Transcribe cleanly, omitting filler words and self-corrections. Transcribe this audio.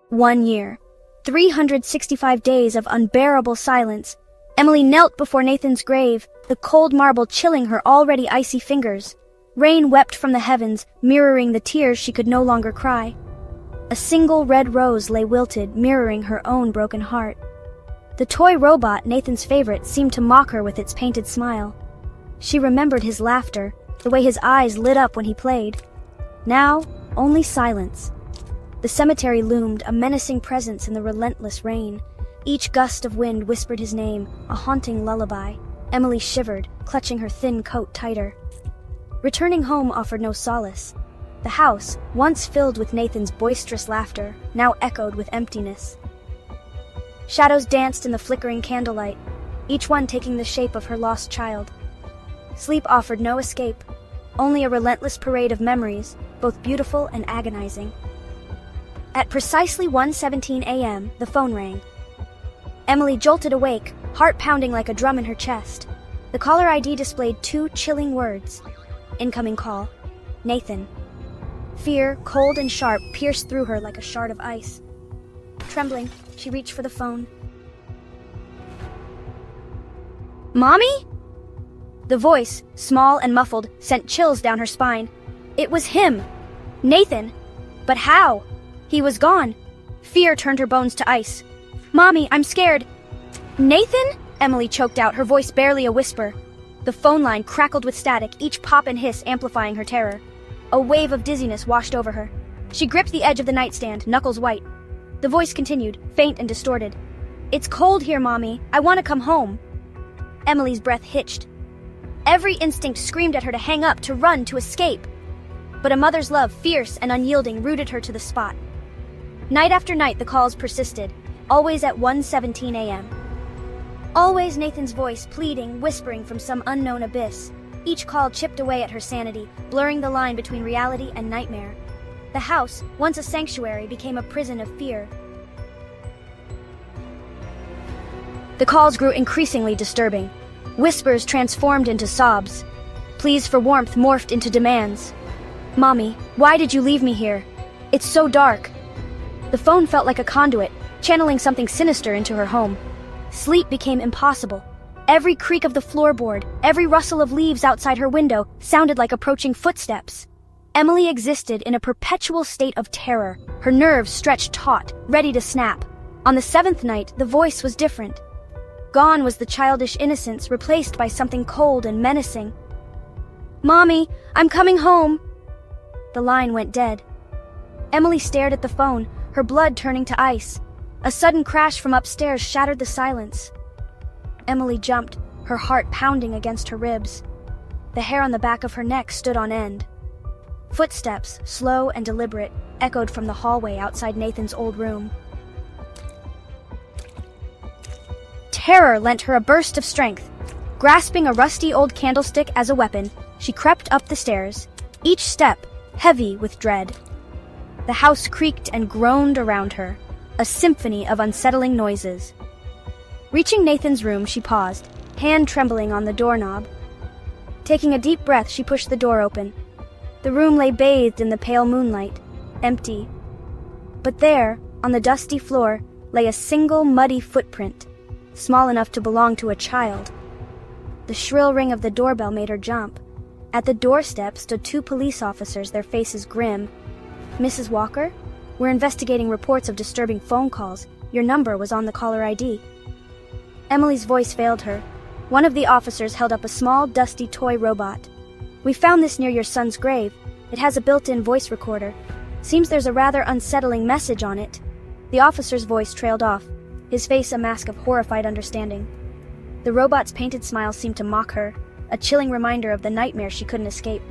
1 year. 365 days of unbearable silence. Emily knelt before Nathan's grave, the cold marble chilling her already icy fingers. Rain wept from the heavens, mirroring the tears she could no longer cry. A single red rose lay wilted, mirroring her own broken heart. The toy robot, Nathan's favorite, seemed to mock her with its painted smile. She remembered his laughter, the way his eyes lit up when he played. Now, only silence. The cemetery loomed, a menacing presence in the relentless rain. Each gust of wind whispered his name, a haunting lullaby. Emily shivered, clutching her thin coat tighter. Returning home offered no solace. The house, once filled with Nathan's boisterous laughter, now echoed with emptiness. Shadows danced in the flickering candlelight, each one taking the shape of her lost child. Sleep offered no escape, only a relentless parade of memories, both beautiful and agonizing. At precisely 1:17 a.m., the phone rang. Emily jolted awake, heart pounding like a drum in her chest. The caller ID displayed 2 chilling words. Incoming call. Nathan. Fear, cold and sharp, pierced through her like a shard of ice. Trembling, she reached for the phone. Mommy? The voice, small and muffled, sent chills down her spine. It was him. Nathan. But how? He was gone. Fear turned her bones to ice. Mommy, I'm scared. Nathan? Emily choked out, her voice barely a whisper. The phone line crackled with static, each pop and hiss amplifying her terror. A wave of dizziness washed over her. She gripped the edge of the nightstand, knuckles white. The voice continued, faint and distorted. It's cold here, Mommy. I want to come home. Emily's breath hitched. Every instinct screamed at her to hang up, to run, to escape. But a mother's love, fierce and unyielding, rooted her to the spot. Night after night, the calls persisted, always at 1:17 a.m. Always Nathan's voice, pleading, whispering from some unknown abyss. Each call chipped away at her sanity, blurring the line between reality and nightmare. The house, once a sanctuary, became a prison of fear. The calls grew increasingly disturbing. Whispers transformed into sobs. Pleas for warmth morphed into demands. Mommy, why did you leave me here? It's so dark. The phone felt like a conduit, channeling something sinister into her home. Sleep became impossible. Every creak of the floorboard, every rustle of leaves outside her window sounded like approaching footsteps. Emily existed in a perpetual state of terror, her nerves stretched taut, ready to snap. On the 7th night, the voice was different. Gone was the childish innocence, replaced by something cold and menacing. Mommy, I'm coming home. The line went dead. Emily stared at the phone, her blood turning to ice. A sudden crash from upstairs shattered the silence. Emily jumped, her heart pounding against her ribs. The hair on the back of her neck stood on end. Footsteps, slow and deliberate, echoed from the hallway outside Nathan's old room. Terror lent her a burst of strength. Grasping a rusty old candlestick as a weapon, she crept up the stairs, each step heavy with dread. The house creaked and groaned around her, a symphony of unsettling noises. Reaching Nathan's room, she paused, hand trembling on the doorknob. Taking a deep breath, she pushed the door open. The room lay bathed in the pale moonlight, empty. But there, on the dusty floor, lay a single muddy footprint, small enough to belong to a child. The shrill ring of the doorbell made her jump. At the doorstep stood 2 police officers, their faces grim. Mrs. Walker? We're investigating reports of disturbing phone calls. Your number was on the caller ID. Emily's voice failed her. One of the officers held up a small, dusty toy robot. We found this near your son's grave. It has a built-in voice recorder. Seems there's a rather unsettling message on it. The officer's voice trailed off, his face a mask of horrified understanding. The robot's painted smile seemed to mock her, a chilling reminder of the nightmare she couldn't escape.